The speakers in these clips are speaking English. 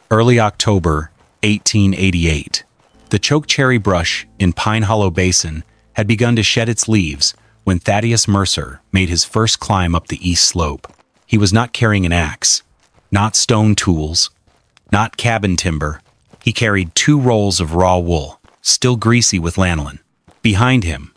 Early October, 1888. The chokecherry brush in Pine Hollow Basin had begun to shed its leaves when Thaddeus Mercer made his first climb up the east slope. He was not carrying an axe, not stone tools, not cabin timber. He carried 2 rolls of raw wool, still greasy with lanolin. Behind him,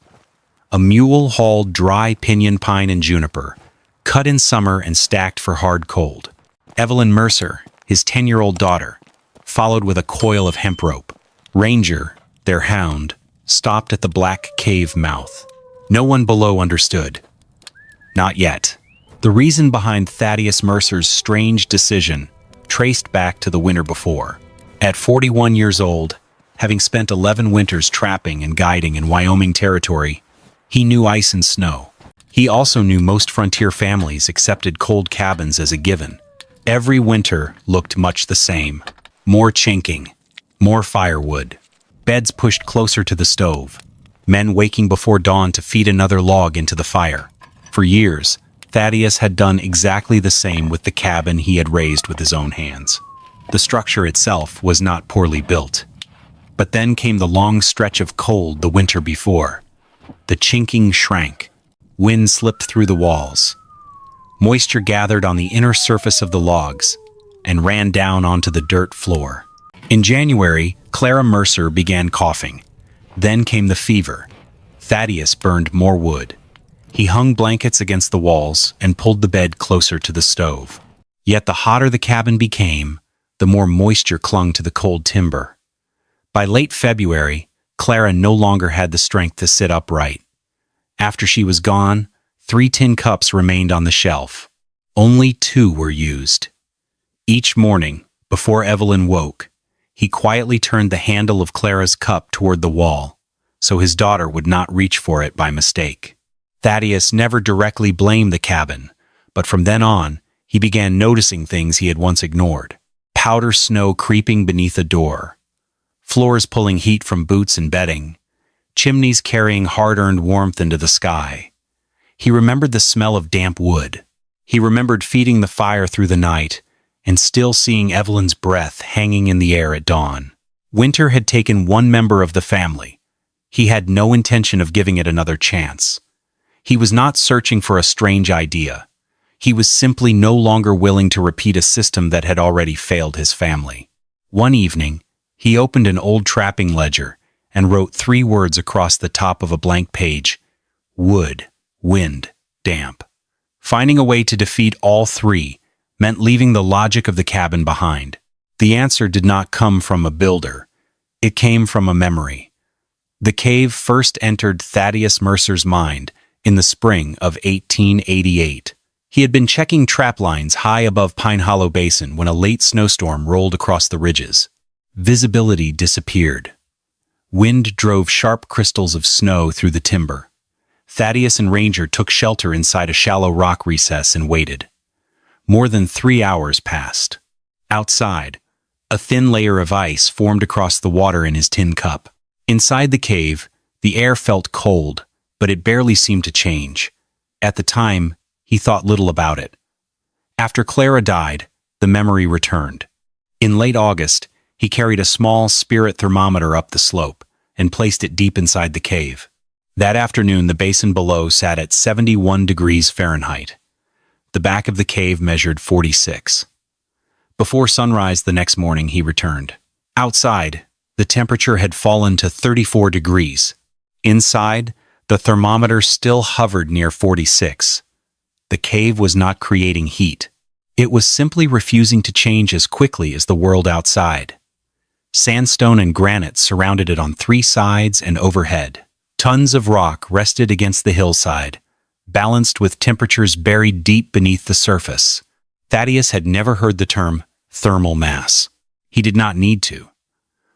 a mule hauled dry pinyon pine and juniper, cut in summer and stacked for hard cold. Evelyn Mercer, his 10-year-old daughter, followed with a coil of hemp rope. Ranger, their hound, stopped at the black cave mouth. No one below understood. Not yet. The reason behind Thaddeus Mercer's strange decision traced back to the winter before. At 41 years old, having spent 11 winters trapping and guiding in Wyoming territory, he knew ice and snow. He also knew most frontier families accepted cold cabins as a given. Every winter looked much the same. More chinking, more firewood, beds pushed closer to the stove, men waking before dawn to feed another log into the fire. For years, Thaddeus had done exactly the same with the cabin he had raised with his own hands. The structure itself was not poorly built. But then came the long stretch of cold the winter before. The chinking shrank. Wind slipped through the walls. Moisture gathered on the inner surface of the logs and ran down onto the dirt floor. In January, Clara Mercer began coughing. Then came the fever. Thaddeus burned more wood. He hung blankets against the walls and pulled the bed closer to the stove. Yet the hotter the cabin became, the more moisture clung to the cold timber. By late February, Clara no longer had the strength to sit upright. After she was gone, 3 tin cups remained on the shelf. Only 2 were used. Each morning, before Evelyn woke, he quietly turned the handle of Clara's cup toward the wall, so his daughter would not reach for it by mistake. Thaddeus never directly blamed the cabin, but from then on, he began noticing things he had once ignored. Powder snow creeping beneath a door, floors pulling heat from boots and bedding, chimneys carrying hard-earned warmth into the sky. He remembered the smell of damp wood. He remembered feeding the fire through the night and still seeing Evelyn's breath hanging in the air at dawn. Winter had taken one member of the family. He had no intention of giving it another chance. He was not searching for a strange idea. He was simply no longer willing to repeat a system that had already failed his family. One evening, he opened an old trapping ledger and wrote 3 words across the top of a blank page: wood, wind, damp. Finding a way to defeat all 3 meant leaving the logic of the cabin behind. The answer did not come from a builder. It came from a memory. The cave first entered Thaddeus Mercer's mind in the spring of 1888. He had been checking trap lines high above Pine Hollow Basin when a late snowstorm rolled across the ridges. Visibility disappeared. Wind drove sharp crystals of snow through the timber. Thaddeus and Ranger took shelter inside a shallow rock recess and waited. More than 3 hours passed. Outside, a thin layer of ice formed across the water in his tin cup. Inside the cave, the air felt cold, but it barely seemed to change. At the time, he thought little about it. After Clara died, the memory returned. In late August, he carried a small spirit thermometer up the slope and placed it deep inside the cave. That afternoon, the basin below sat at 71 degrees Fahrenheit. The back of the cave measured 46. Before sunrise the next morning, he returned. Outside, the temperature had fallen to 34 degrees. Inside, the thermometer still hovered near 46. The cave was not creating heat. It was simply refusing to change as quickly as the world outside. Sandstone and granite surrounded it on 3 sides and overhead. Tons of rock rested against the hillside, balanced with temperatures buried deep beneath the surface. Thaddeus had never heard the term thermal mass. He did not need to.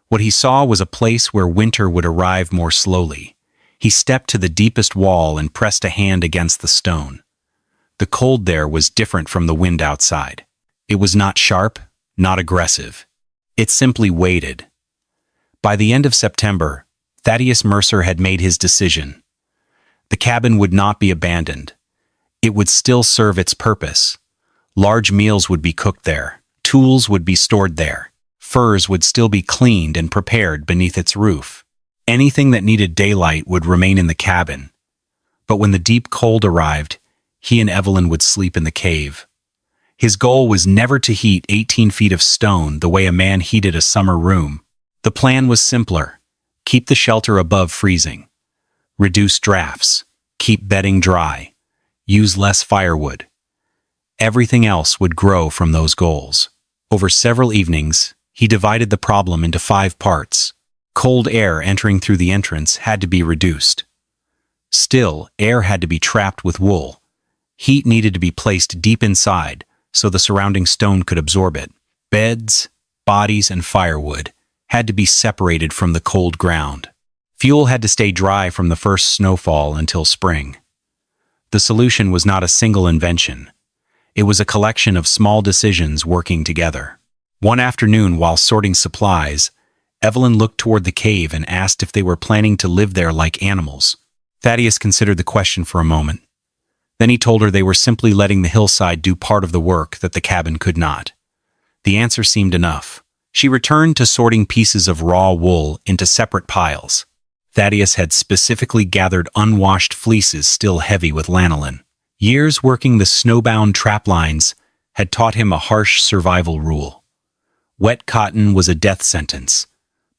What he saw was a place where winter would arrive more slowly. He stepped to the deepest wall and pressed a hand against the stone. The cold there was different from the wind outside. It was not sharp, not aggressive. It simply waited. By the end of September, Thaddeus Mercer had made his decision. The cabin would not be abandoned. It would still serve its purpose. Large meals would be cooked there. Tools would be stored there. furs would still be cleaned and prepared beneath its roof. Anything that needed daylight would remain in the cabin. But when the deep cold arrived, he and Evelyn would sleep in the cave. His goal was never to heat 18 feet of stone the way a man heated a summer room. The plan was simpler. Keep the shelter above freezing. Reduce drafts. Keep bedding dry. Use less firewood. Everything else would grow from those goals. Over several evenings, he divided the problem into 5 parts. Cold air entering through the entrance had to be reduced. Still, air had to be trapped with wool. Heat needed to be placed deep inside so the surrounding stone could absorb it. Beds, bodies, and firewood had to be separated from the cold ground. Fuel had to stay dry from the first snowfall until spring. The solution was not a single invention. It was a collection of small decisions working together. One afternoon, while sorting supplies, Evelyn looked toward the cave and asked if they were planning to live there like animals. Thaddeus considered the question for a moment. Then he told her they were simply letting the hillside do part of the work that the cabin could not. The answer seemed enough. She returned to sorting pieces of raw wool into separate piles. Thaddeus had specifically gathered unwashed fleeces still heavy with lanolin. Years working the snowbound trap lines had taught him a harsh survival rule. Wet cotton was a death sentence,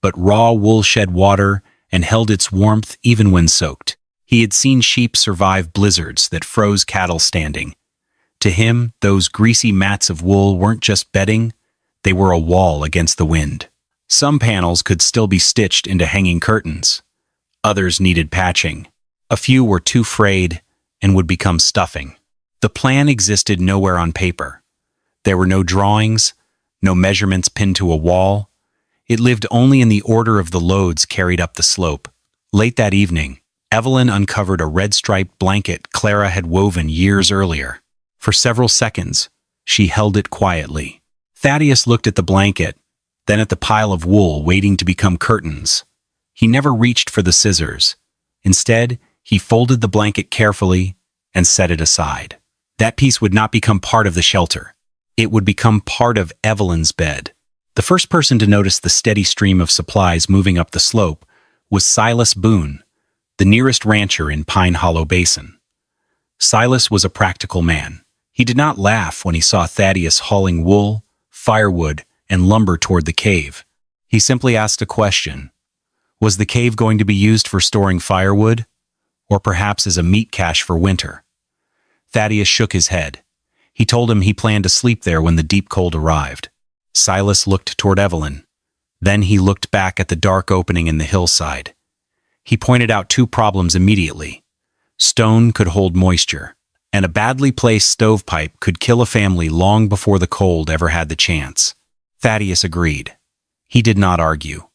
but raw wool shed water and held its warmth even when soaked. He had seen sheep survive blizzards that froze cattle standing. To him, those greasy mats of wool weren't just bedding, they were a wall against the wind. Some panels could still be stitched into hanging curtains. Others needed patching. A few were too frayed and would become stuffing. The plan existed nowhere on paper. There were no drawings, no measurements pinned to a wall. It lived only in the order of the loads carried up the slope. Late that evening, Evelyn uncovered a red-striped blanket Clara had woven years earlier. For several seconds, she held it quietly. Thaddeus looked at the blanket, then at the pile of wool waiting to become curtains. He never reached for the scissors. Instead, he folded the blanket carefully and set it aside. That piece would not become part of the shelter. It would become part of Evelyn's bed. The first person to notice the steady stream of supplies moving up the slope was Silas Boone, the nearest rancher in Pine Hollow Basin. Silas was a practical man. He did not laugh when he saw Thaddeus hauling wool, firewood, and lumber toward the cave. He simply asked a question. Was the cave going to be used for storing firewood, or perhaps as a meat cache for winter? Thaddeus shook his head. He told him he planned to sleep there when the deep cold arrived. Silas looked toward Evelyn. Then he looked back at the dark opening in the hillside. He pointed out 2 problems immediately. Stone could hold moisture, and a badly placed stovepipe could kill a family long before the cold ever had the chance. Thaddeus agreed. He did not argue.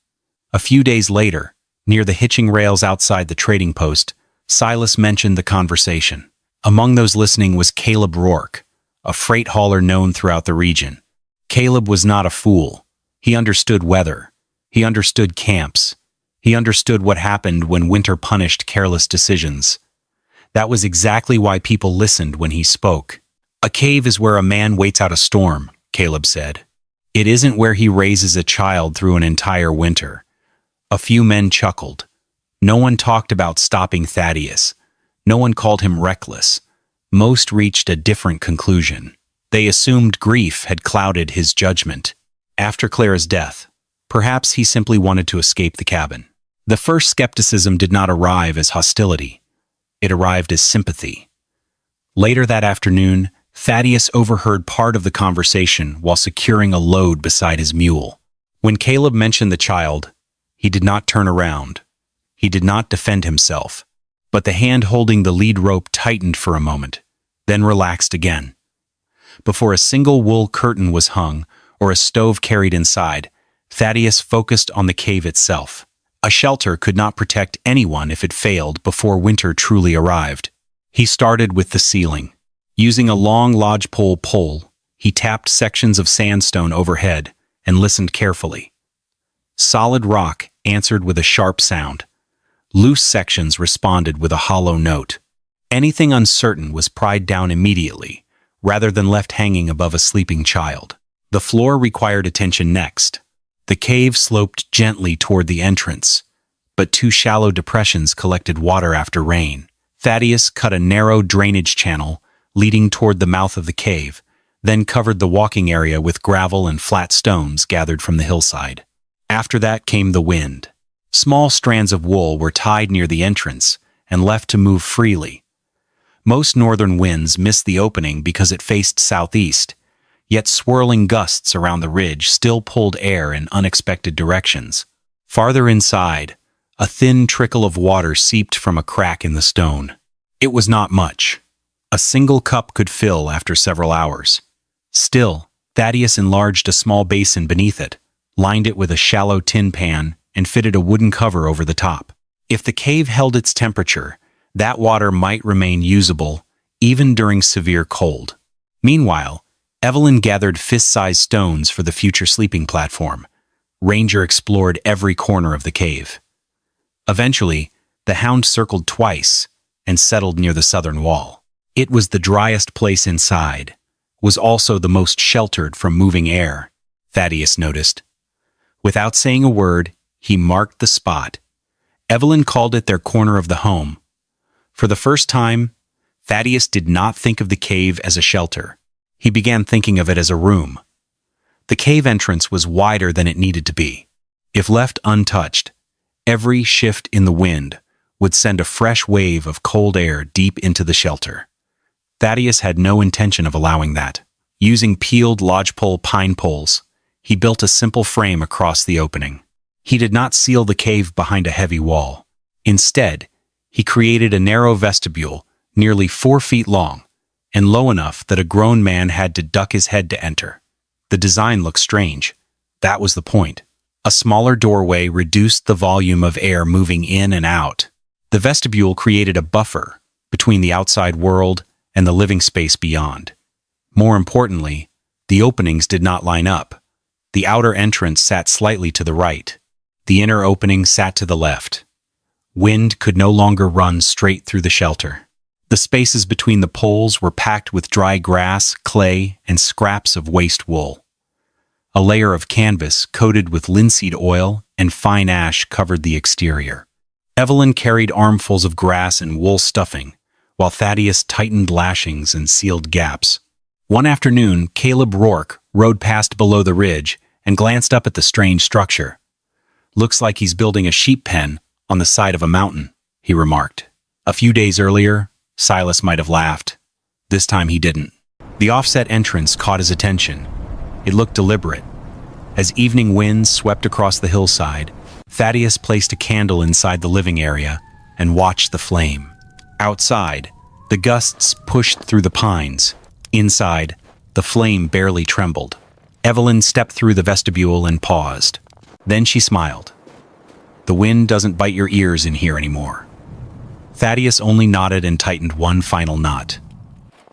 A few days later, near the hitching rails outside the trading post, Silas mentioned the conversation. Among those listening was Caleb Rourke, a freight hauler known throughout the region. Caleb was not a fool. He understood weather. He understood camps. He understood what happened when winter punished careless decisions. That was exactly why people listened when he spoke. A cave is where a man waits out a storm, Caleb said. It isn't where he raises a child through an entire winter. A few men chuckled. No one talked about stopping Thaddeus. No one called him reckless. Most reached a different conclusion. They assumed grief had clouded his judgment. After Clara's death, perhaps he simply wanted to escape the cabin. The first skepticism did not arrive as hostility. It arrived as sympathy. Later that afternoon, Thaddeus overheard part of the conversation while securing a load beside his mule. When Caleb mentioned the child, he did not turn around. He did not defend himself, but the hand holding the lead rope tightened for a moment, then relaxed again. Before a single wool curtain was hung or a stove carried inside, Thaddeus focused on the cave itself. A shelter could not protect anyone if it failed before winter truly arrived. He started with the ceiling. Using a long lodgepole pole, he tapped sections of sandstone overhead and listened carefully. Solid rock answered with a sharp sound. Loose sections responded with a hollow note. Anything uncertain was pried down immediately, rather than left hanging above a sleeping child. The floor required attention next. The cave sloped gently toward the entrance, but two shallow depressions collected water after rain. Thaddeus cut a narrow drainage channel leading toward the mouth of the cave, then covered the walking area with gravel and flat stones gathered from the hillside. After that came the wind. Small strands of wool were tied near the entrance and left to move freely. Most northern winds missed the opening because it faced southeast, yet swirling gusts around the ridge still pulled air in unexpected directions. Farther inside, a thin trickle of water seeped from a crack in the stone. It was not much. A single cup could fill after several hours. Still, Thaddeus enlarged a small basin beneath it, lined it with a shallow tin pan, and fitted a wooden cover over the top. If the cave held its temperature, that water might remain usable, even during severe cold. Meanwhile, Evelyn gathered fist-sized stones for the future sleeping platform. Ranger explored every corner of the cave. Eventually, the hound circled twice and settled near the southern wall. It was the driest place inside, was also the most sheltered from moving air, Thaddeus noticed. Without saying a word, he marked the spot. Evelyn called it their corner of the home. For the first time, Thaddeus did not think of the cave as a shelter. He began thinking of it as a room. The cave entrance was wider than it needed to be. If left untouched, every shift in the wind would send a fresh wave of cold air deep into the shelter. Thaddeus had no intention of allowing that. Using peeled lodgepole pine poles, he built a simple frame across the opening. He did not seal the cave behind a heavy wall. Instead, he created a narrow vestibule nearly 4 feet long and low enough that a grown man had to duck his head to enter. The design looked strange. That was the point. A smaller doorway reduced the volume of air moving in and out. The vestibule created a buffer between the outside world and the living space beyond. More importantly, the openings did not line up. The outer entrance sat slightly to the right. The inner opening sat to the left. Wind could no longer run straight through the shelter. The spaces between the poles were packed with dry grass, clay, and scraps of waste wool. A layer of canvas coated with linseed oil and fine ash covered the exterior. Evelyn carried armfuls of grass and wool stuffing, while Thaddeus tightened lashings and sealed gaps. One afternoon, Caleb Rourke rode past below the ridge and glanced up at the strange structure. "Looks like he's building a sheep pen on the side of a mountain," he remarked. A few days earlier, Silas might have laughed. This time he didn't. The offset entrance caught his attention. It looked deliberate. As evening winds swept across the hillside, Thaddeus placed a candle inside the living area and watched the flame. Outside, the gusts pushed through the pines. Inside, the flame barely trembled. Evelyn stepped through the vestibule and paused. Then she smiled. "The wind doesn't bite your ears in here anymore." Thaddeus only nodded and tightened one final knot.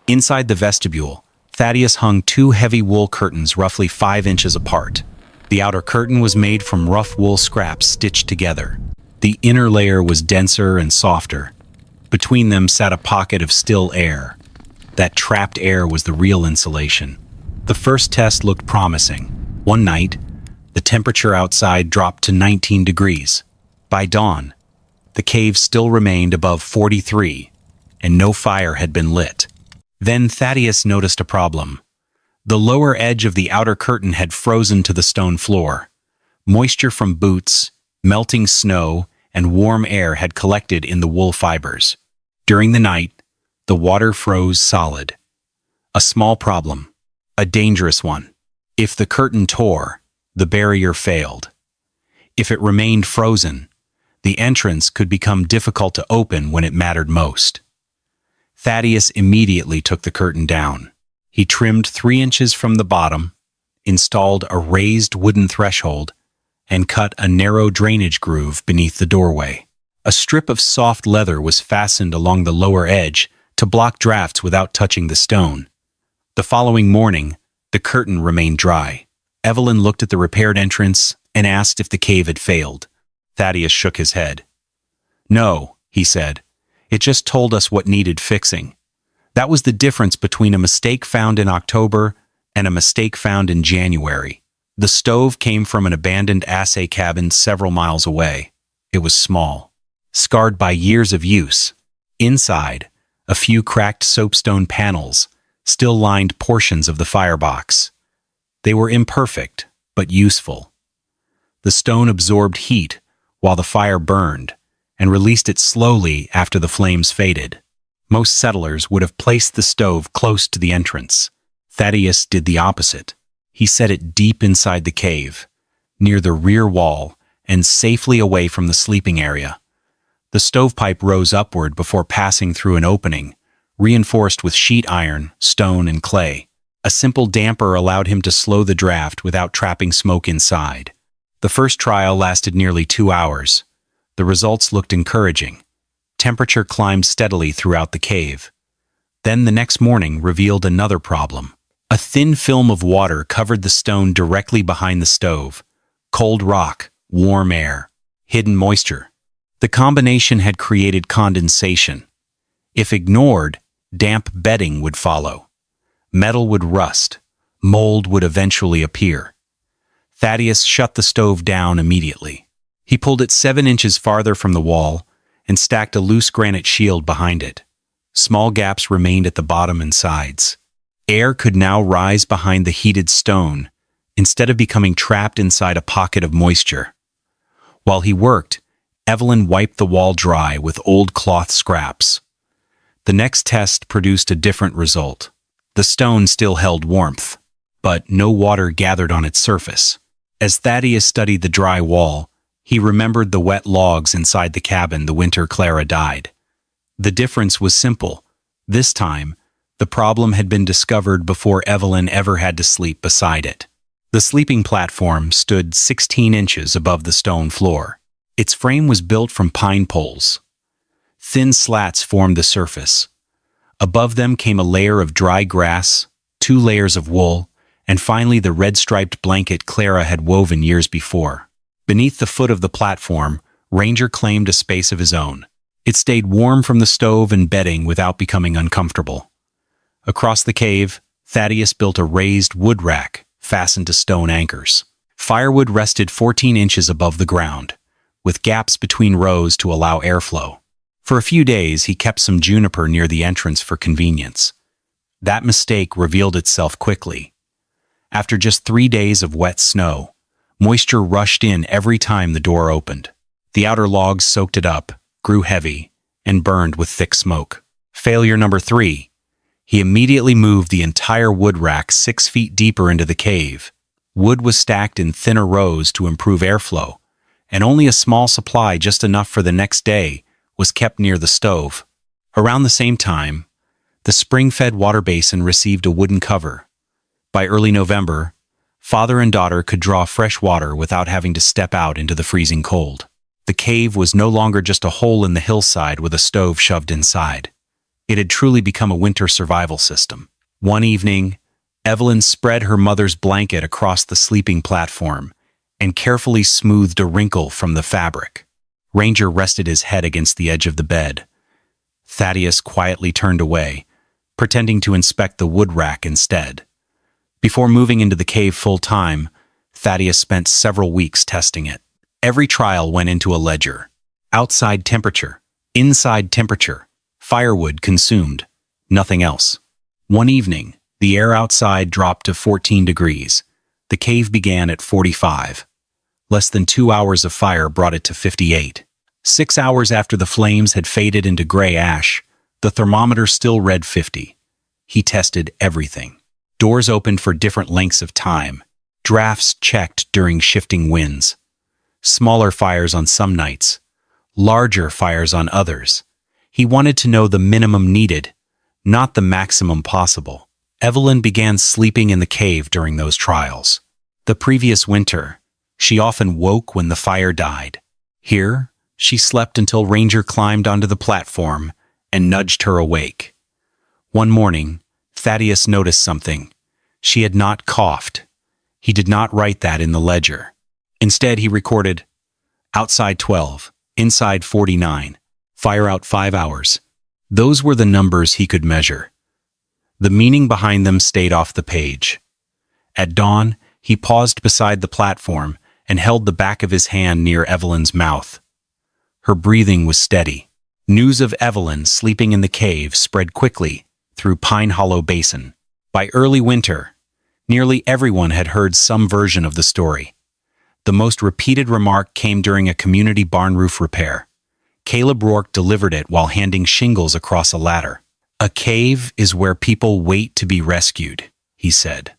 Inside the vestibule, Thaddeus hung 2 heavy wool curtains roughly 5 inches apart. The outer curtain was made from rough wool scraps stitched together. The inner layer was denser and softer. Between them sat a pocket of still air. That trapped air was the real insulation. The first test looked promising. One night, the temperature outside dropped to 19 degrees. By dawn, the cave still remained above 43, and no fire had been lit. Then Thaddeus noticed a problem. The lower edge of the outer curtain had frozen to the stone floor. Moisture from boots, melting snow, and warm air had collected in the wool fibers. During the night, the water froze solid. A small problem, a dangerous one. If the curtain tore, the barrier failed. If it remained frozen, the entrance could become difficult to open when it mattered most. Thaddeus immediately took the curtain down. He trimmed 3 inches from the bottom, installed a raised wooden threshold, and cut a narrow drainage groove beneath the doorway. A strip of soft leather was fastened along the lower edge to block drafts without touching the stone. The following morning, the curtain remained dry. Evelyn looked at the repaired entrance and asked if the cave had failed. Thaddeus shook his head. "No," he said. "It just told us what needed fixing. That was the difference between a mistake found in October and a mistake found in January. The stove came from an abandoned assay cabin several miles away. It was small, scarred by years of use. Inside, a few cracked soapstone panels still lined portions of the firebox. They were imperfect, but useful. The stone absorbed heat while the fire burned and released it slowly after the flames faded. Most settlers would have placed the stove close to the entrance. Thaddeus did the opposite. He set it deep inside the cave, near the rear wall and safely away from the sleeping area. The stovepipe rose upward before passing through an opening, reinforced with sheet iron, stone, and clay. A simple damper allowed him to slow the draft without trapping smoke inside. The first trial lasted nearly 2 hours. The results looked encouraging. Temperature climbed steadily throughout the cave. Then the next morning revealed another problem. A thin film of water covered the stone directly behind the stove. Cold rock, warm air, hidden moisture. The combination had created condensation. If ignored, damp bedding would follow. Metal would rust. Mold would eventually appear. Thaddeus shut the stove down immediately. He pulled it 7 inches farther from the wall and stacked a loose granite shield behind it. Small gaps remained at the bottom and sides. Air could now rise behind the heated stone, instead of becoming trapped inside a pocket of moisture. While he worked, Evelyn wiped the wall dry with old cloth scraps. The next test produced a different result. The stone still held warmth, but no water gathered on its surface. As Thaddeus studied the dry wall, he remembered the wet logs inside the cabin the winter Clara died. The difference was simple. This time, the problem had been discovered before Evelyn ever had to sleep beside it. The sleeping platform stood 16 inches above the stone floor. Its frame was built from pine poles. Thin slats formed the surface. Above them came a layer of dry grass, 2 layers of wool, and finally the red-striped blanket Clara had woven years before. Beneath the foot of the platform, Ranger claimed a space of his own. It stayed warm from the stove and bedding without becoming uncomfortable. Across the cave, Thaddeus built a raised wood rack fastened to stone anchors. Firewood rested 14 inches above the ground, with gaps between rows to allow airflow. For a few days, he kept some juniper near the entrance for convenience. That mistake revealed itself quickly. After just 3 days of wet snow, moisture rushed in every time the door opened. The outer logs soaked it up, grew heavy, and burned with thick smoke. Failure number 3. He immediately moved the entire wood rack 6 feet deeper into the cave. Wood was stacked in thinner rows to improve airflow, and only a small supply, just enough for the next day, was kept near the stove. Around the same time, the spring-fed water basin received a wooden cover. By early November, father and daughter could draw fresh water without having to step out into the freezing cold. The cave was no longer just a hole in the hillside with a stove shoved inside. It had truly become a winter survival system. One evening, Evelyn spread her mother's blanket across the sleeping platform and carefully smoothed a wrinkle from the fabric. Ranger rested his head against the edge of the bed. Thaddeus quietly turned away, pretending to inspect the wood rack instead. Before moving into the cave full-time, Thaddeus spent several weeks testing it. Every trial went into a ledger. Outside temperature, inside temperature, firewood consumed, nothing else. One evening, the air outside dropped to 14 degrees. The cave began at 45. Less than 2 hours of fire brought it to 58. 6 hours after the flames had faded into gray ash, the thermometer still read 50. He tested everything. Doors opened for different lengths of time. Drafts checked during shifting winds. Smaller fires on some nights. Larger fires on others. He wanted to know the minimum needed, not the maximum possible. Evelyn began sleeping in the cave during those trials. The previous winter, she often woke when the fire died. Here, she slept until Ranger climbed onto the platform and nudged her awake. One morning, Thaddeus noticed something. She had not coughed. He did not write that in the ledger. Instead, he recorded, outside 12, inside 49, fire out 5 hours. Those were the numbers he could measure. The meaning behind them stayed off the page. At dawn, He paused beside the platform and held the back of his hand near Evelyn's mouth. Her breathing was steady. News of Evelyn sleeping in the cave spread quickly through Pine Hollow Basin. By early winter, nearly everyone had heard some version of the story. The most repeated remark came during a community barn roof repair. Caleb Rourke delivered it while handing shingles across a ladder. "A cave is where people wait to be rescued," he said.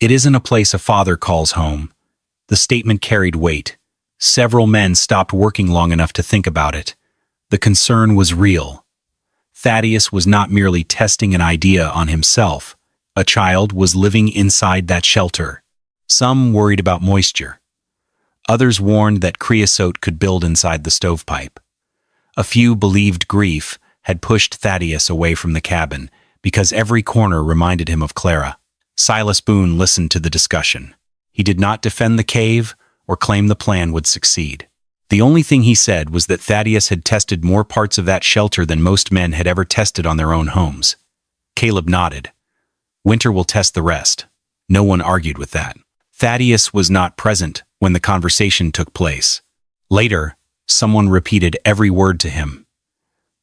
"It isn't a place a father calls home." The statement carried weight. Several men stopped working long enough to think about it. The concern was real. Thaddeus was not merely testing an idea on himself. A child was living inside that shelter. Some worried about moisture. Others warned that creosote could build inside the stovepipe. A few believed grief had pushed Thaddeus away from the cabin because every corner reminded him of Clara. Silas Boone listened to the discussion. He did not defend the cave or claim the plan would succeed. The only thing he said was that Thaddeus had tested more parts of that shelter than most men had ever tested on their own homes. Caleb nodded. "Winter will test the rest." No one argued with that. Thaddeus was not present when the conversation took place. Later, someone repeated every word to him.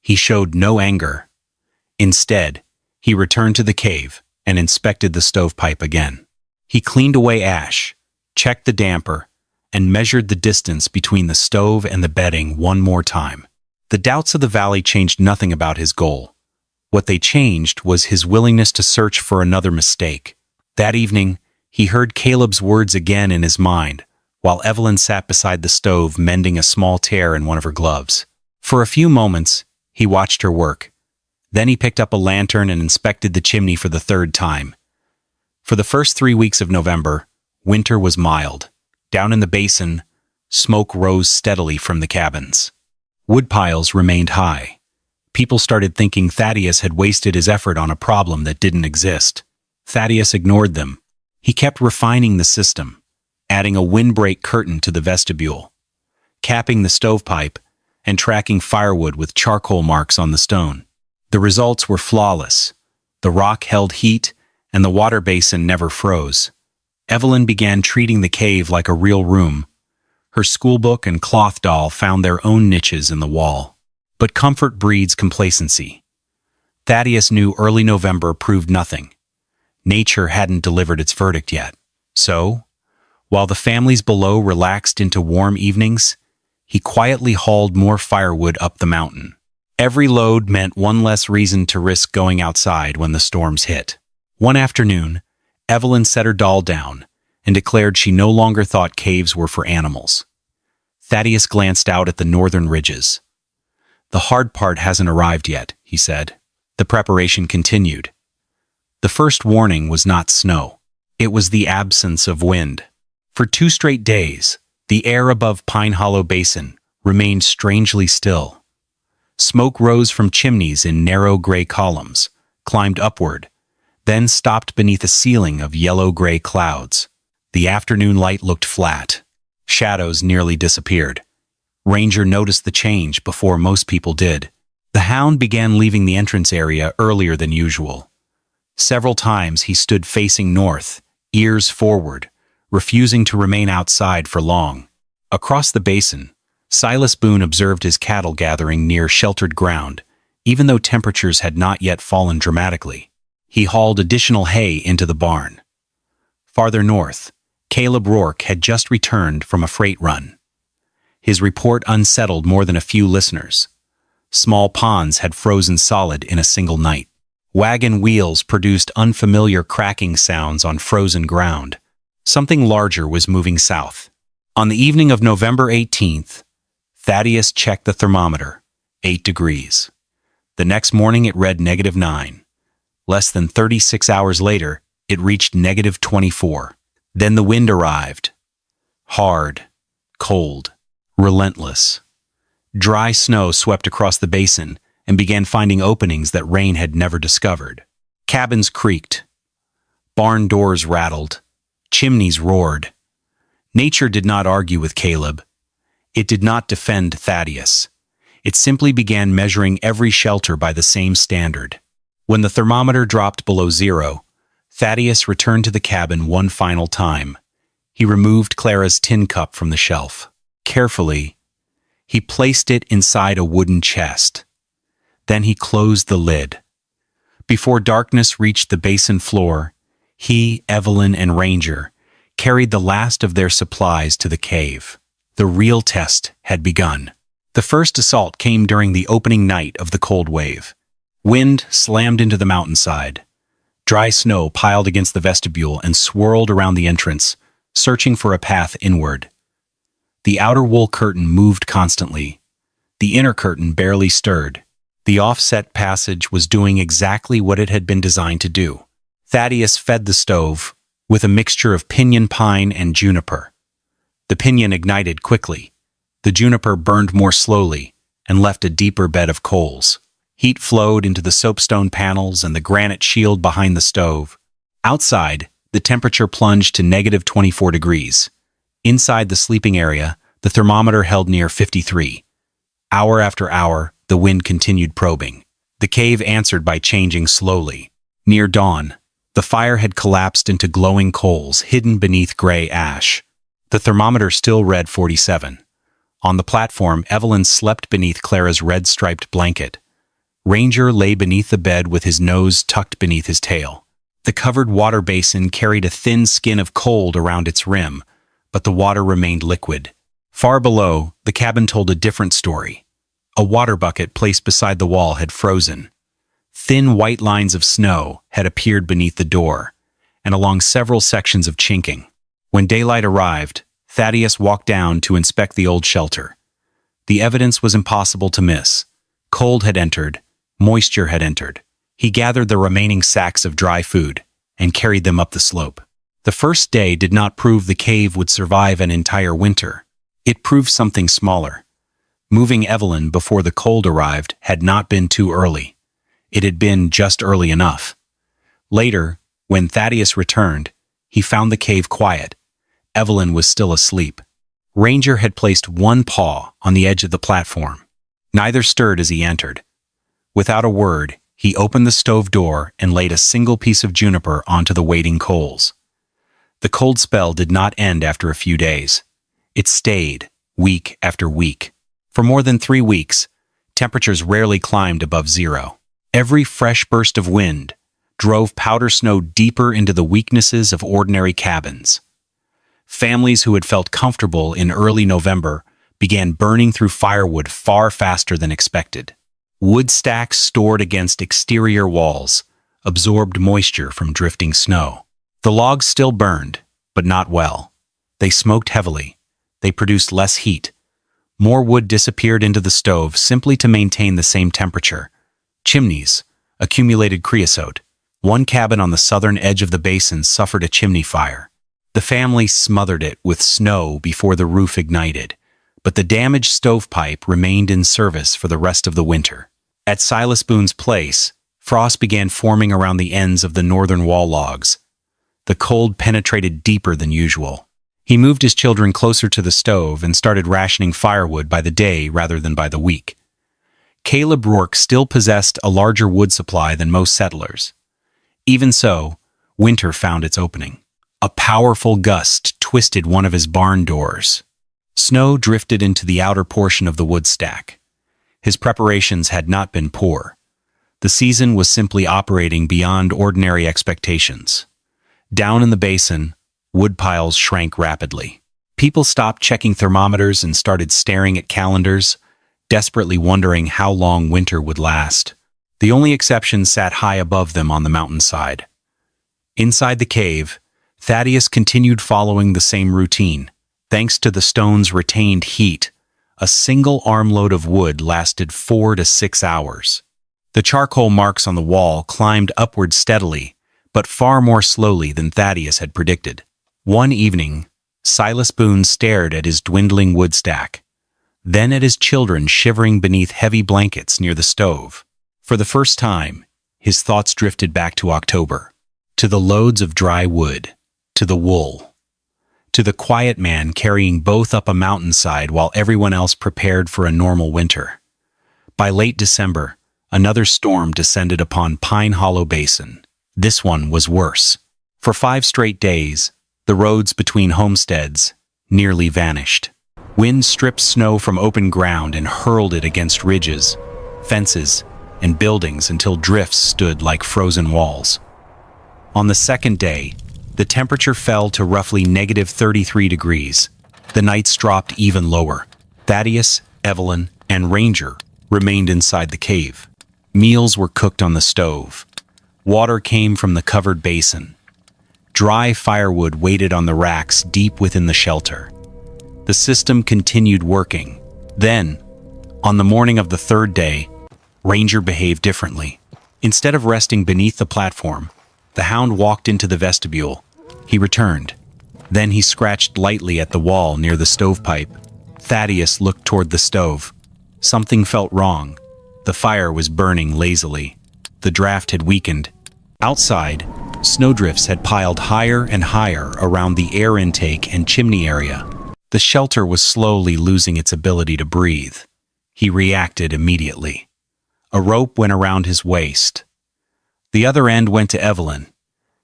He showed no anger. Instead, he returned to the cave and inspected the stovepipe again. He cleaned away ash, checked the damper, and measured the distance between the stove and the bedding one more time. The doubts of the valley changed nothing about his goal. What they changed was his willingness to search for another mistake. That evening, he heard Caleb's words again in his mind, while Evelyn sat beside the stove mending a small tear in one of her gloves. For a few moments, he watched her work. Then he picked up a lantern and inspected the chimney for the third time. For the first 3 weeks of November, winter was mild. Down in the basin, smoke rose steadily from the cabins. Wood piles remained high. People started thinking Thaddeus had wasted his effort on a problem that didn't exist. Thaddeus ignored them. He kept refining the system, adding a windbreak curtain to the vestibule, capping the stovepipe, and tracking firewood with charcoal marks on the stone. The results were flawless. The rock held heat, and the water basin never froze. Evelyn began treating the cave like a real room. Her schoolbook and cloth doll found their own niches in the wall. But comfort breeds complacency. Thaddeus knew early November proved nothing. Nature hadn't delivered its verdict yet. So, while the families below relaxed into warm evenings, he quietly hauled more firewood up the mountain. Every load meant one less reason to risk going outside when the storms hit. One afternoon, Evelyn set her doll down and declared she no longer thought caves were for animals. Thaddeus glanced out at the northern ridges. "The hard part hasn't arrived yet," he said. The preparation continued. The first warning was not snow. It was the absence of wind. For 2 straight days, the air above Pine Hollow Basin remained strangely still. Smoke rose from chimneys in narrow gray columns, climbed upward, then stopped beneath a ceiling of yellow-gray clouds. The afternoon light looked flat. Shadows nearly disappeared. Ranger noticed the change before most people did. The hound began leaving the entrance area earlier than usual. Several times he stood facing north, ears forward, refusing to remain outside for long. Across the basin, Silas Boone observed his cattle gathering near sheltered ground, even though temperatures had not yet fallen dramatically. He hauled additional hay into the barn. Farther north, Caleb Rourke had just returned from a freight run. His report unsettled more than a few listeners. Small ponds had frozen solid in a single night. Wagon wheels produced unfamiliar cracking sounds on frozen ground. Something larger was moving south. On the evening of November 18th, Thaddeus checked the thermometer, 8 degrees. The next morning it read -9. Less than 36 hours later, it reached -24. Then the wind arrived. Hard, cold, relentless. Dry snow swept across the basin and began finding openings that rain had never discovered. Cabins creaked. Barn doors rattled. Chimneys roared. Nature did not argue with Caleb. It did not defend Thaddeus. It simply began measuring every shelter by the same standard. When the thermometer dropped below 0, Thaddeus returned to the cabin one final time. He removed Clara's tin cup from the shelf. Carefully, he placed it inside a wooden chest. Then he closed the lid. Before darkness reached the basin floor, he, Evelyn, and Ranger carried the last of their supplies to the cave. The real test had begun. The first assault came during the opening night of the cold wave. Wind slammed into the mountainside. Dry snow piled against the vestibule and swirled around the entrance, searching for a path inward. The outer wool curtain moved constantly. The inner curtain barely stirred. The offset passage was doing exactly what it had been designed to do. Thaddeus fed the stove with a mixture of pinyon pine and juniper. The pinyon ignited quickly. The juniper burned more slowly and left a deeper bed of coals. Heat flowed into the soapstone panels and the granite shield behind the stove. Outside, the temperature plunged to -24 degrees. Inside the sleeping area, the thermometer held near 53. Hour after hour, the wind continued probing. The cave answered by changing slowly. Near dawn, the fire had collapsed into glowing coals hidden beneath gray ash. The thermometer still read 47. On the platform, Evelyn slept beneath Clara's red-striped blanket. Ranger lay beneath the bed with his nose tucked beneath his tail. The covered water basin carried a thin skin of cold around its rim, but the water remained liquid. Far below, the cabin told a different story. A water bucket placed beside the wall had frozen. Thin white lines of snow had appeared beneath the door, and along several sections of chinking. When daylight arrived, Thaddeus walked down to inspect the old shelter. The evidence was impossible to miss. Cold had entered, moisture had entered. He gathered the remaining sacks of dry food and carried them up the slope. The first day did not prove the cave would survive an entire winter. It proved something smaller. Moving Evelyn before the cold arrived had not been too early. It had been just early enough. Later, when Thaddeus returned, he found the cave quiet. Evelyn was still asleep. Ranger had placed one paw on the edge of the platform. Neither stirred as he entered. Without a word, he opened the stove door and laid a single piece of juniper onto the waiting coals. The cold spell did not end after a few days. It stayed, week after week. For more than 3 weeks, temperatures rarely climbed above zero. Every fresh burst of wind drove powder snow deeper into the weaknesses of ordinary cabins. Families who had felt comfortable in early November began burning through firewood far faster than expected. Wood stacks stored against exterior walls absorbed moisture from drifting snow. The logs still burned, but not well. They smoked heavily. They produced less heat. More wood disappeared into the stove simply to maintain the same temperature. Chimneys accumulated creosote. One cabin on the southern edge of the basin suffered a chimney fire. The family smothered it with snow before the roof ignited, but the damaged stovepipe remained in service for the rest of the winter. At Silas Boone's place, frost began forming around the ends of the northern wall logs. The cold penetrated deeper than usual. He moved his children closer to the stove and started rationing firewood by the day rather than by the week. Caleb Rourke still possessed a larger wood supply than most settlers. Even so, winter found its opening. A powerful gust twisted one of his barn doors. Snow drifted into the outer portion of the wood stack. His preparations had not been poor. The season was simply operating beyond ordinary expectations. Down in the basin, wood piles shrank rapidly. People stopped checking thermometers and started staring at calendars, desperately wondering how long winter would last. The only exception sat high above them on the mountainside. Inside the cave, Thaddeus continued following the same routine. Thanks to the stone's retained heat, a single armload of wood lasted 4 to 6 hours. The charcoal marks on the wall climbed upward steadily, but far more slowly than Thaddeus had predicted. One evening, Silas Boone stared at his dwindling wood stack, then at his children shivering beneath heavy blankets near the stove. For the first time, his thoughts drifted back to October, to the loads of dry wood, to the wool, to the quiet man carrying both up a mountainside while everyone else prepared for a normal winter. By late December, another storm descended upon Pine Hollow Basin. This one was worse. For 5 straight days, The roads between homesteads nearly vanished. Wind stripped snow from open ground and hurled it against ridges, fences, and buildings until drifts stood like frozen walls. On the second day, the temperature fell to roughly -33 degrees. The nights dropped even lower. Thaddeus, Evelyn, and Ranger remained inside the cave. Meals were cooked on the stove. Water came from the covered basin. Dry firewood waited on the racks deep within the shelter. The system continued working. Then, on the morning of the third day, Ranger behaved differently. Instead of resting beneath the platform, the hound walked into the vestibule. He returned. Then he scratched lightly at the wall near the stovepipe. Thaddeus looked toward the stove. Something felt wrong. The fire was burning lazily. The draft had weakened. Outside, snowdrifts had piled higher and higher around the air intake and chimney area. The shelter was slowly losing its ability to breathe. He reacted immediately. A rope went around his waist. The other end went to Evelyn.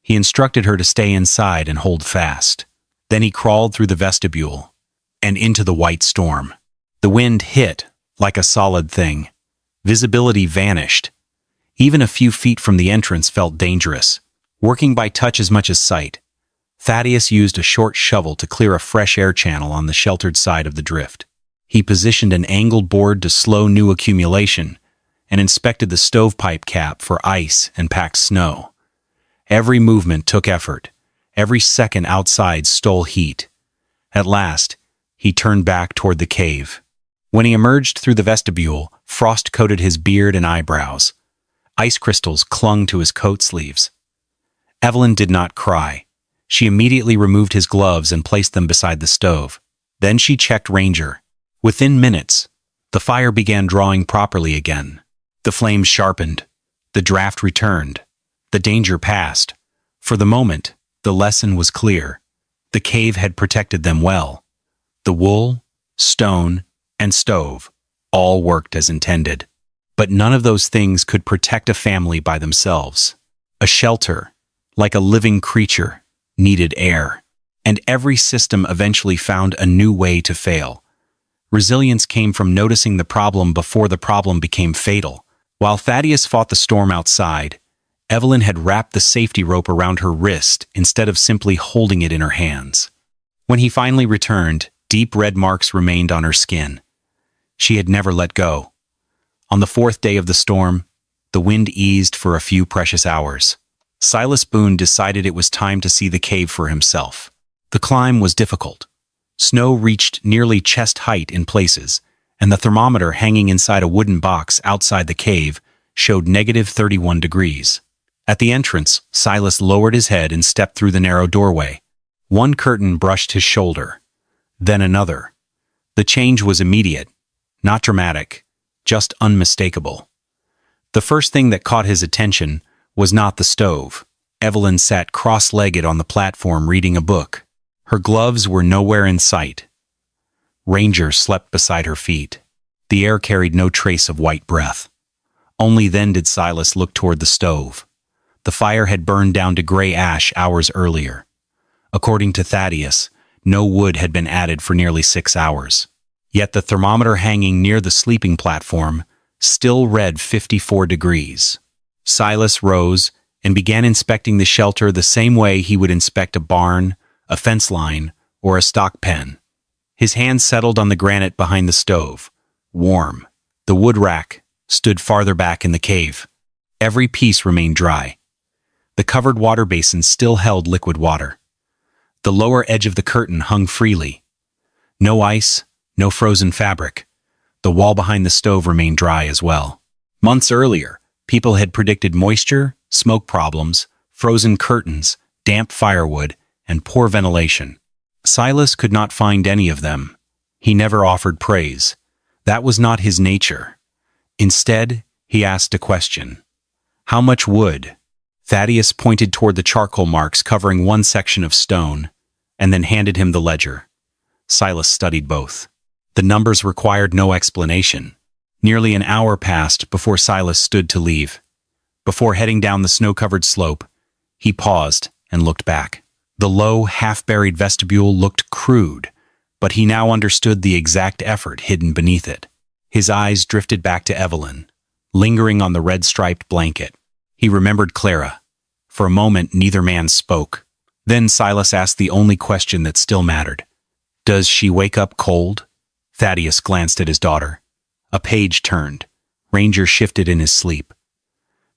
He instructed her to stay inside and hold fast. Then he crawled through the vestibule and into the white storm. The wind hit like a solid thing. Visibility vanished. Even a few feet from the entrance felt dangerous, working by touch as much as sight. Thaddeus used a short shovel to clear a fresh air channel on the sheltered side of the drift. He positioned an angled board to slow new accumulation and inspected the stovepipe cap for ice and packed snow. Every movement took effort. Every second outside stole heat. At last, he turned back toward the cave. When he emerged through the vestibule, frost coated his beard and eyebrows. Ice crystals clung to his coat sleeves. Evelyn did not cry. She immediately removed his gloves and placed them beside the stove. Then she checked Ranger. Within minutes, the fire began drawing properly again. The flames sharpened. The draft returned. The danger passed. For the moment, the lesson was clear. The cave had protected them well. The wool, stone, and stove all worked as intended. But none of those things could protect a family by themselves. A shelter, like a living creature, needed air. And every system eventually found a new way to fail. Resilience came from noticing the problem before the problem became fatal. While Thaddeus fought the storm outside, Evelyn had wrapped the safety rope around her wrist instead of simply holding it in her hands. When he finally returned, deep red marks remained on her skin. She had never let go. On the fourth day of the storm, the wind eased for a few precious hours. Silas Boone decided it was time to see the cave for himself. The climb was difficult. Snow reached nearly chest height in places, and the thermometer hanging inside a wooden box outside the cave showed -31 degrees. At the entrance, Silas lowered his head and stepped through the narrow doorway. One curtain brushed his shoulder, then another. The change was immediate, not dramatic, just unmistakable. The first thing that caught his attention was not the stove. Evelyn sat cross-legged on the platform reading a book. Her gloves were nowhere in sight. Ranger slept beside her feet. The air carried no trace of white breath. Only then did Silas look toward the stove. The fire had burned down to gray ash hours earlier. According to Thaddeus, no wood had been added for nearly 6 hours. Yet the thermometer hanging near the sleeping platform still read 54 degrees. Silas rose and began inspecting the shelter the same way he would inspect a barn, a fence line, or a stock pen. His hand settled on the granite behind the stove. Warm. The wood rack stood farther back in the cave. Every piece remained dry. The covered water basin still held liquid water. The lower edge of the curtain hung freely. No ice, no frozen fabric. The wall behind the stove remained dry as well. Months earlier, people had predicted moisture, smoke problems, frozen curtains, damp firewood, and poor ventilation. Silas could not find any of them. He never offered praise. That was not his nature. Instead, he asked a question. How much wood? Thaddeus pointed toward the charcoal marks covering one section of stone, and then handed him the ledger. Silas studied both. The numbers required no explanation. Nearly an hour passed before Silas stood to leave. Before heading down the snow-covered slope, he paused and looked back. The low, half-buried vestibule looked crude, but he now understood the exact effort hidden beneath it. His eyes drifted back to Evelyn, lingering on the red-striped blanket. He remembered Clara. For a moment, neither man spoke. Then Silas asked the only question that still mattered. "Does she wake up cold?" Thaddeus glanced at his daughter. A page turned. Ranger shifted in his sleep.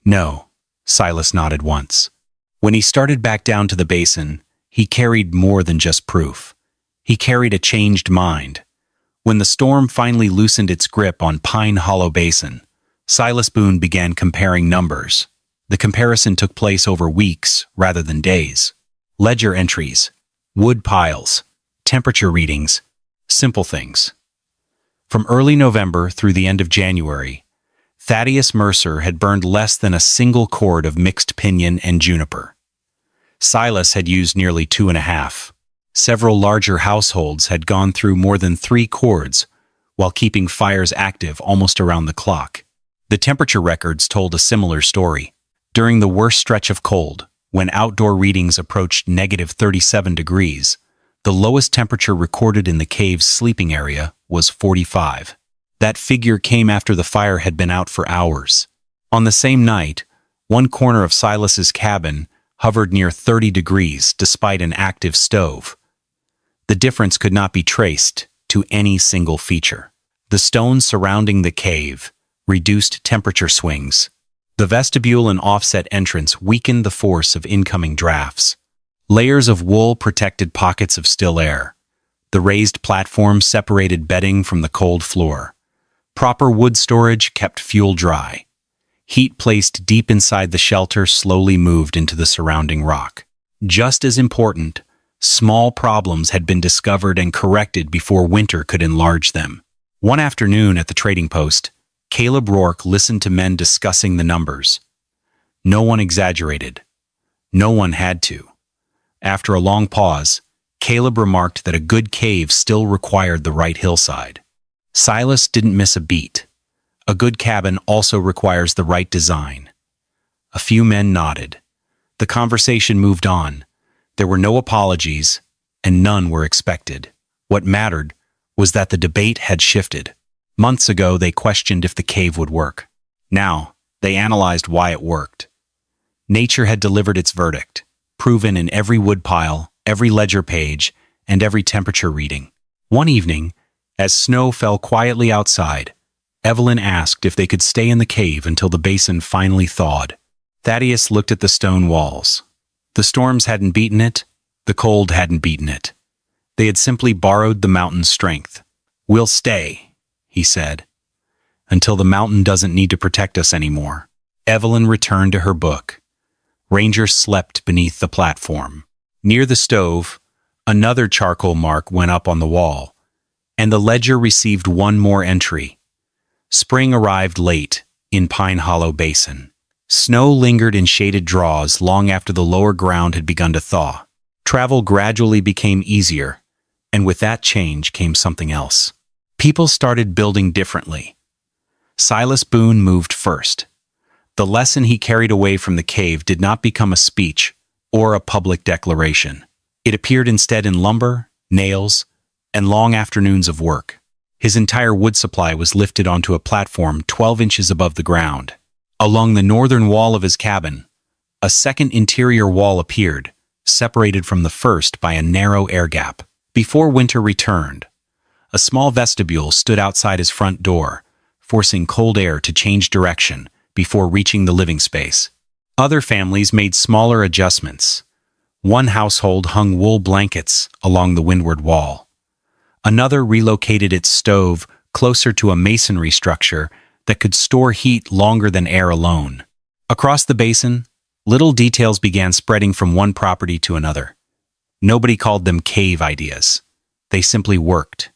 "No," Silas nodded once. When he started back down to the basin, he carried more than just proof. He carried a changed mind. When the storm finally loosened its grip on Pine Hollow Basin, Silas Boone began comparing numbers. The comparison took place over weeks rather than days. Ledger entries, wood piles, temperature readings, simple things. From early November through the end of January, Thaddeus Mercer had burned less than a single cord of mixed pinyon and juniper. Silas had used nearly 2.5. Several larger households had gone through more than 3 cords while keeping fires active almost around the clock. The temperature records told a similar story. During the worst stretch of cold, when outdoor readings approached -37 degrees, the lowest temperature recorded in the cave's sleeping area was 45. That figure came after the fire had been out for hours. On the same night, one corner of Silas's cabin hovered near 30 degrees despite an active stove. The difference could not be traced to any single feature. The stones surrounding the cave reduced temperature swings. The vestibule and offset entrance weakened the force of incoming drafts. Layers of wool protected pockets of still air. The raised platform separated bedding from the cold floor. Proper wood storage kept fuel dry. Heat placed deep inside the shelter slowly moved into the surrounding rock. Just as important, small problems had been discovered and corrected before winter could enlarge them. One afternoon at the trading post, Caleb Rourke listened to men discussing the numbers. No one exaggerated. No one had to. After a long pause, Caleb remarked that a good cave still required the right hillside. Silas didn't miss a beat. A good cabin also requires the right design. A few men nodded. The conversation moved on. There were no apologies, and none were expected. What mattered was that the debate had shifted. Months ago, they questioned if the cave would work. Now, they analyzed why it worked. Nature had delivered its verdict, proven in every woodpile, every ledger page, and every temperature reading. One evening, as snow fell quietly outside, Evelyn asked if they could stay in the cave until the basin finally thawed. Thaddeus looked at the stone walls. The storms hadn't beaten it, the cold hadn't beaten it. They had simply borrowed the mountain's strength. "We'll stay," he said, "until the mountain doesn't need to protect us anymore." Evelyn returned to her book. Ranger slept beneath the platform. Near the stove, another charcoal mark went up on the wall, and the ledger received one more entry. Spring arrived late in Pine Hollow Basin. Snow lingered in shaded draws long after the lower ground had begun to thaw. Travel gradually became easier, and with that change came something else. People started building differently. Silas Boone moved first. The lesson he carried away from the cave did not become a speech or a public declaration. It appeared instead in lumber, nails, and long afternoons of work. His entire wood supply was lifted onto a platform 12 inches above the ground. Along the northern wall of his cabin, a second interior wall appeared, separated from the first by a narrow air gap. Before winter returned, a small vestibule stood outside his front door, forcing cold air to change direction before reaching the living space. Other families made smaller adjustments. One household hung wool blankets along the windward wall. Another relocated its stove closer to a masonry structure that could store heat longer than air alone. Across the basin, little details began spreading from one property to another. Nobody called them cave ideas. They simply worked.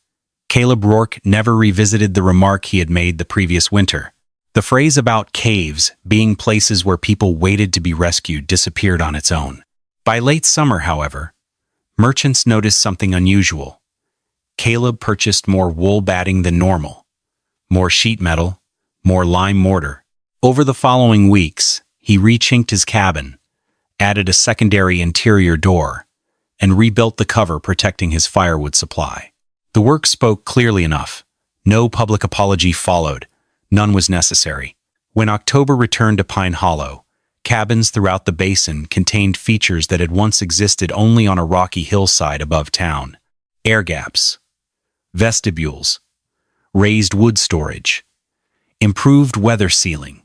Caleb Rourke never revisited the remark he had made the previous winter. The phrase about caves being places where people waited to be rescued disappeared on its own. By late summer, however, merchants noticed something unusual. Caleb purchased more wool batting than normal, more sheet metal, more lime mortar. Over the following weeks, he rechinked his cabin, added a secondary interior door, and rebuilt the cover protecting his firewood supply. The work spoke clearly enough. No public apology followed. None was necessary. When October returned to Pine Hollow, cabins throughout the basin contained features that had once existed only on a rocky hillside above town. Air gaps, vestibules, raised wood storage, improved weather sealing.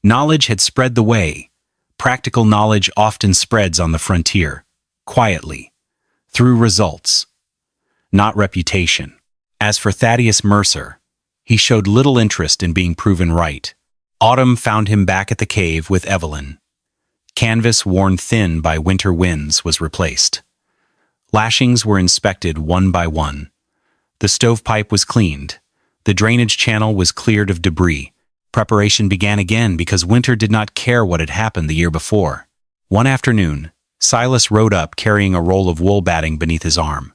Knowledge had spread the way. Practical knowledge often spreads on the frontier, quietly, through results, not reputation. As for Thaddeus Mercer, he showed little interest in being proven right. Autumn found him back at the cave with Evelyn. Canvas worn thin by winter winds was replaced. Lashings were inspected one by one. The stovepipe was cleaned. The drainage channel was cleared of debris. Preparation began again because winter did not care what had happened the year before. One afternoon, Silas rode up carrying a roll of wool batting beneath his arm.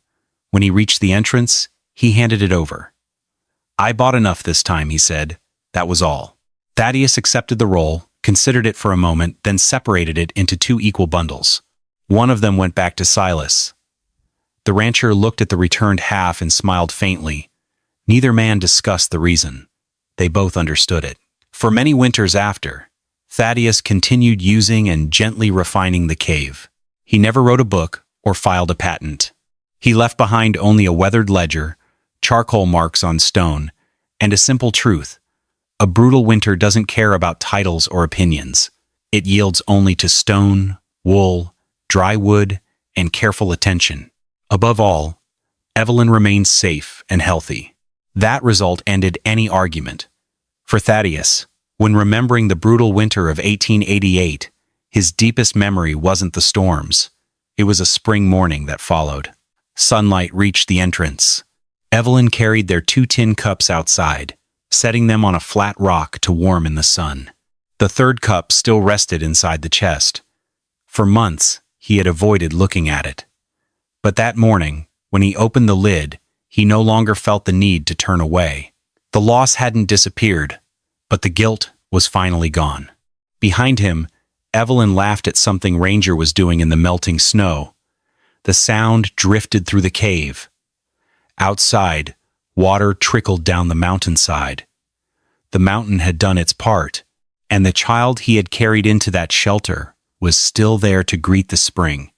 When he reached the entrance, he handed it over. "I bought enough this time," he said. "That was all." Thaddeus accepted the roll, considered it for a moment, then separated it into 2 equal bundles. One of them went back to Silas. The rancher looked at the returned half and smiled faintly. Neither man discussed the reason. They both understood it. For many winters after, Thaddeus continued using and gently refining the cave. He never wrote a book or filed a patent. He left behind only a weathered ledger, charcoal marks on stone, and a simple truth. A brutal winter doesn't care about titles or opinions. It yields only to stone, wool, dry wood, and careful attention. Above all, Evelyn remained safe and healthy. That result ended any argument. For Thaddeus, when remembering the brutal winter of 1888, his deepest memory wasn't the storms. It was a spring morning that followed. Sunlight reached the entrance. Evelyn carried their 2 tin cups outside, setting them on a flat rock to warm in the sun. The 3rd cup still rested inside the chest. For months, he had avoided looking at it. But that morning, when he opened the lid, he no longer felt the need to turn away. The loss hadn't disappeared, but the guilt was finally gone. Behind him, Evelyn laughed at something Ranger was doing in the melting snow. The sound drifted through the cave. Outside, water trickled down the mountainside. The mountain had done its part, and the child he had carried into that shelter was still there to greet the spring.